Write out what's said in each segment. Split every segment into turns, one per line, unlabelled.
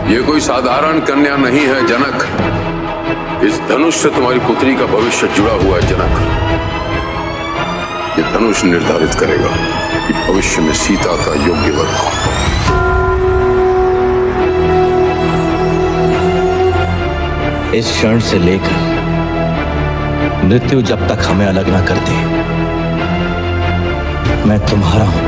ये कोई साधारण कन्या नहीं है जनक। इस धनुष से तुम्हारी पुत्री का भविष्य जुड़ा हुआ है जनक। ये धनुष निर्धारित करेगा कि भविष्य में सीता का योग्य वर कौन।
इस क्षण से लेकर मृत्यु जब तक हमें अलग ना कर दे, मैं तुम्हारा हूं।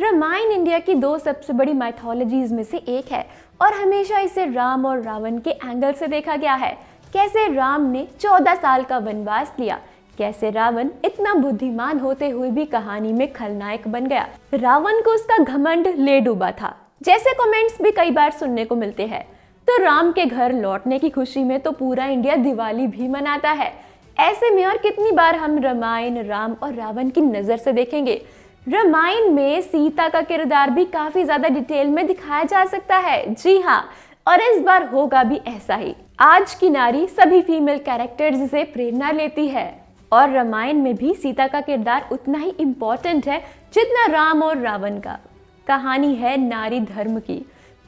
रामायण इंडिया की दो सबसे बड़ी माइथोलॉजीज में से एक है और हमेशा इसे राम और रावण के एंगल से देखा गया है। कैसे राम ने 14 साल का वनवास लिया, कैसे रावण इतना बुद्धिमान होते हुए भी कहानी में खलनायक बन गया। रावण को उसका घमंड ले डूबा था, जैसे कमेंट्स भी कई बार सुनने को मिलते हैं। तो राम के घर लौटने की खुशी में तो पूरा इंडिया दिवाली भी मनाता है। ऐसे में और कितनी बार हम रामायण राम और रावण की नजर से देखेंगे। रामायण में सीता का किरदार भी काफी ज्यादा डिटेल में दिखाया जा सकता है। जी हाँ, और इस बार होगा भी ऐसा ही। आज की नारी सभी फीमेल कैरेक्टर्स से प्रेरणा लेती है और रामायण में भी सीता का किरदार उतना ही इम्पोर्टेंट है जितना राम और रावण का। कहानी है नारी धर्म की।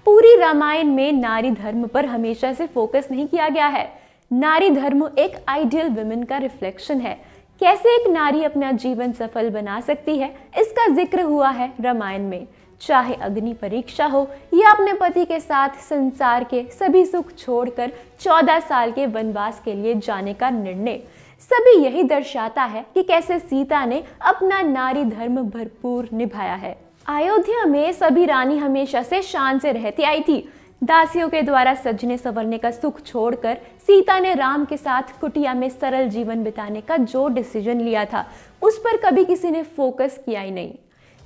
पूरी रामायण में नारी धर्म पर हमेशा से फोकस नहीं किया गया है। नारी धर्म एक आइडियल वुमेन का रिफ्लेक्शन है। कैसे एक नारी अपना जीवन सफल बना सकती है, इसका जिक्र हुआ है रामायण में। चाहे अग्नि परीक्षा हो या अपने पति के साथ संसार के सभी सुख छोड़कर 14 साल के वनवास के लिए जाने का निर्णय, सभी यही दर्शाता है कि कैसे सीता ने अपना नारी धर्म भरपूर निभाया है। अयोध्या में सभी रानी हमेशा से शान से रहती आई थी। दासियों के द्वारा सजने संवरने का सुख छोड़कर सीता ने राम के साथ कुटिया में सरल जीवन बिताने का जो डिसीजन लिया था, उस पर कभी किसी ने फोकस किया ही नहीं।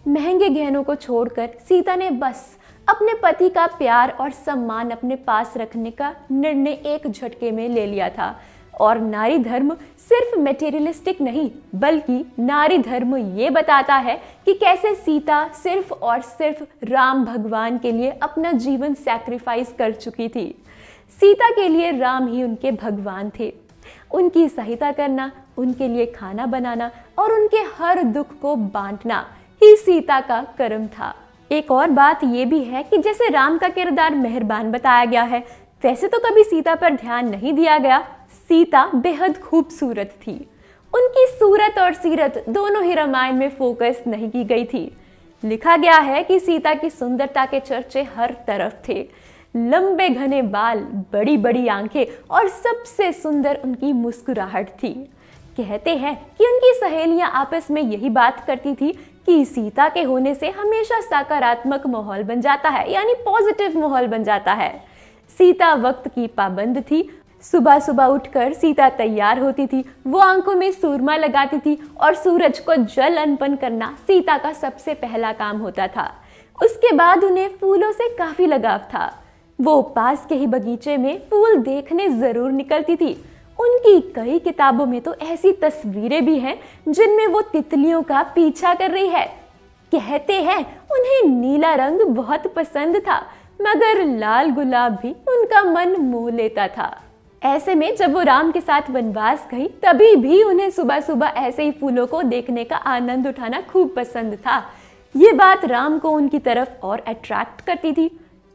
महंगे गहनों को छोड़कर सीता ने बस अपने पति का प्यार और सम्मान अपने पास रखने का निर्णय एक झटके में ले लिया था। और नारी धर्म सिर्फ मटेरियलिस्टिक नहीं, बल्कि नारी धर्म ये बताता है कि कैसे सीता सिर्फ और सिर्फ राम भगवान के लिए अपना जीवन सैक्रिफाइस कर चुकी थी। सीता के लिए राम ही उनके भगवान थे। उनकी सहायता करना, उनके लिए खाना बनाना और उनके हर दुख को बांटना ही सीता का कर्म था। एक और बात ये भी है कि जैसे राम का किरदार मेहरबान बताया गया है, वैसे तो कभी सीता पर ध्यान नहीं दिया गया। सीता बेहद खूबसूरत थी। उनकी सूरत और सीरत दोनों ही रामायण में फोकस नहीं की गई थी। लिखा गया है कि सीता की सुंदरता के चर्चे हर तरफ थे। लंबे घने बाल, बड़ी बड़ी आंखें और सबसे सुंदर उनकी मुस्कुराहट थी। कहते हैं कि उनकी सहेलियां आपस में यही बात करती थी कि सीता के होने से हमेशा सकारात्मक माहौल बन जाता है, यानी पॉजिटिव माहौल बन जाता है। सीता वक्त की पाबंद थी। सुबह सुबह उठकर सीता तैयार होती थी। वो आंखों में सूरमा लगाती थी और सूरज को जल अर्पण करना सीता का सबसे पहला काम होता था। उसके बाद उन्हें फूलों से काफी लगाव था। वो पास के ही बगीचे में फूल देखने जरूर निकलती थी। उनकी कई किताबों में तो ऐसी तस्वीरें भी हैं जिनमें वो तितलियों का पीछा कर रही है। कहते हैं उन्हें नीला रंग बहुत पसंद था, मगर लाल गुलाब भी उनका मन मोह लेता था। ऐसे में जब वो राम के साथ वनवास गई, तभी भी उन्हें सुबह सुबह ऐसे ही फूलों को देखने का आनंद उठाना खूब पसंद था। ये बात राम को उनकी तरफ और अट्रैक्ट करती थी।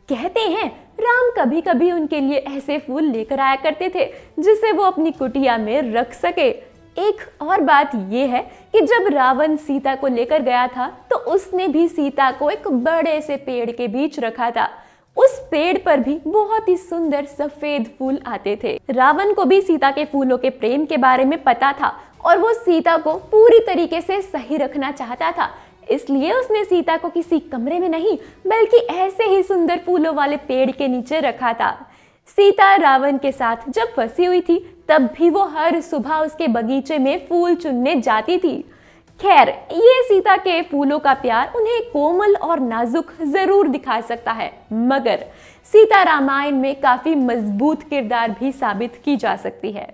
कहते हैं राम कभी कभी उनके लिए ऐसे फूल लेकर आया करते थे जिसे वो अपनी कुटिया में रख सके। एक और बात ये है कि जब रावण सीता को लेकर गया था तो उसने भी सीता को एक बड़े से पेड़ के बीच रखा था। उस पेड़ पर भी बहुत ही सुंदर सफेद फूल आते थे। रावण को भी सीता के फूलों के प्रेम के बारे में पता था और वो सीता को पूरी तरीके से सही रखना चाहता था। इसलिए उसने सीता को किसी कमरे में नहीं, बल्कि ऐसे ही सुंदर फूलों वाले पेड़ के नीचे रखा था। सीता रावण के साथ जब फंसी हुई थी, तब भी वो हर सुबह उसके बगीचे में फूल चुनने जाती थी। खैर, ये सीता के फूलों का प्यार उन्हें कोमल और नाजुक जरूर दिखा सकता है, मगर सीता रामायण में काफी मजबूत किरदार भी साबित की जा सकती है।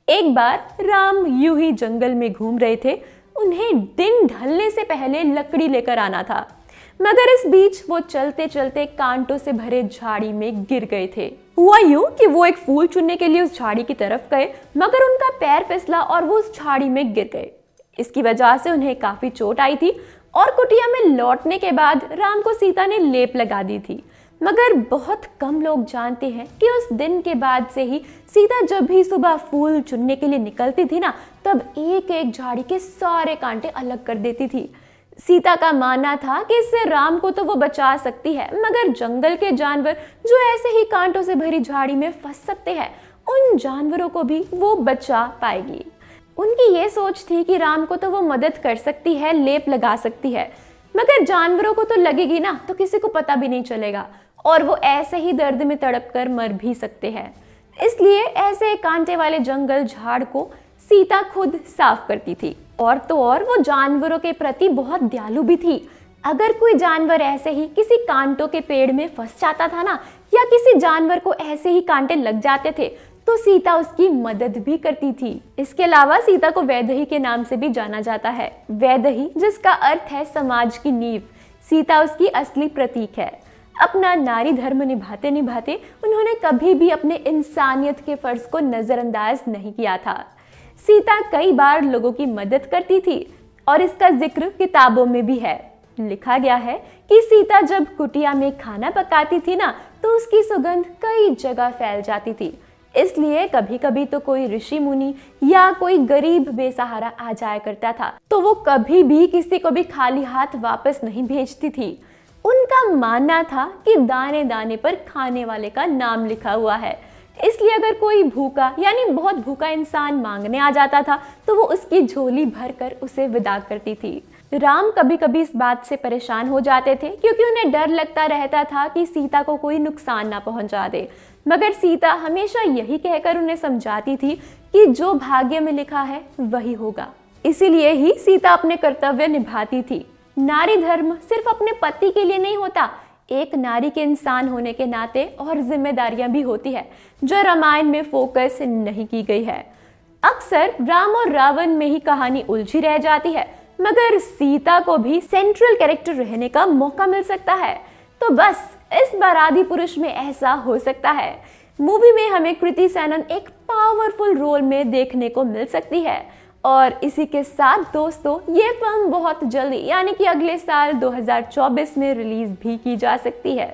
एक बार राम यूं ही जंगल में घूम रहे थे। उन्हें दिन ढलने से पहले लकड़ी लेकर आना था, मगर इस बीच वो चलते चलते कांटों से भरे झाड़ी में गिर गए थे। हुआ यूं कि वो एक फूल चुनने के लिए उस झाड़ी की तरफ गए, मगर उनका पैर फिसला और वो उस झाड़ी में गिर गए। इसकी वजह से उन्हें काफी चोट आई थी और कुटिया में लौटने के बाद राम को सीता ने लेप लगा दी थी, मगर बहुत कम लोग जानते हैं कि उस दिन के बाद से ही सीता जब भी सुबह फूल चुनने के लिए निकलती थी ना, तब एक एक झाड़ी के सारे कांटे अलग कर देती थी। सीता का मानना था कि इससे राम को तो वो बचा सकती है, मगर जंगल के जानवर जो ऐसे ही कांटों से भरी झाड़ी में फंस सकते हैं, उन जानवरों को भी वो बचा पाएगी। उनकी ये सोच थी कि राम को तो वो मदद कर सकती है, लेप लगा सकती है, मगर जानवरों को तो लगेगी ना, तो किसी को पता भी नहीं चलेगा और वो ऐसे ही दर्द में तड़प कर मर भी सकते हैं। इसलिए ऐसे कांटे वाले जंगल झाड़ को सीता खुद साफ करती थी। और तो और वो जानवरों के प्रति बहुत दयालु भी थी। अगर कोई जानवर ऐसे ही किसी कांटों के पेड़ में फंस जाता था ना, या किसी जानवर को ऐसे ही कांटे लग जाते थे, तो सीता उसकी मदद भी करती थी। इसके अलावा सीता को वैदेही के नाम से भी जाना जाता है। वैदेही जिसका अर्थ है समाज की नींव। सीता उसकी असली प्रतीक है। अपना नारी धर्म निभाते निभाते उन्होंने कभी भी अपने इंसानियत के फर्ज को नजरअंदाज नहीं किया था। सीता कई बार लोगों की मदद करती थी और इसका जिक्र किताबों में भी है। लिखा गया है कि सीता जब कुटिया में खाना पकाती थी ना, तो उसकी सुगंध कई जगह फैल जाती थी। इसलिए कभी कभी तो कोई ऋषि मुनि या कोई गरीब बेसहारा आ जाया करता था, तो वो कभी भी किसी को भी खाली हाथ वापस नहीं भेजती थी। उनका मानना था कि दाने दाने पर खाने वाले का नाम लिखा हुआ है। इसलिए अगर कोई भूखा यानी बहुत भूखा इंसान मांगने आ जाता था, तो वो उसकी झोली भरकर उसे विदा करती थी। राम कभी कभी इस बात से परेशान हो जाते थे, क्योंकि उन्हें डर लगता रहता था कि सीता को कोई नुकसान ना पहुंचा दे। मगर सीता हमेशा यही कहकर उन्हें समझाती थी कि जो भाग्य में लिखा है वही होगा। इसीलिए ही सीता अपने कर्तव्य निभाती थी। नारी धर्म सिर्फ अपने पति के लिए नहीं होता, एक नारी के इंसान होने के नाते और जिम्मेदारियां भी होती है, जो रामायण में फोकस नहीं की गई है। अक्सर राम और रावण में ही कहानी उलझी रह जाती है, मगर सीता को भी सेंट्रल कैरेक्टर रहने का मौका मिल सकता है। तो बस इस बार आदि पुरुष में ऐसा हो सकता है। मूवी में हमें कृति सैनन एक पावरफुल रोल में देखने को मिल सकती है। और इसी के साथ दोस्तों, ये फिल्म बहुत जल्दी यानी कि अगले साल 2024 में रिलीज भी की जा सकती है।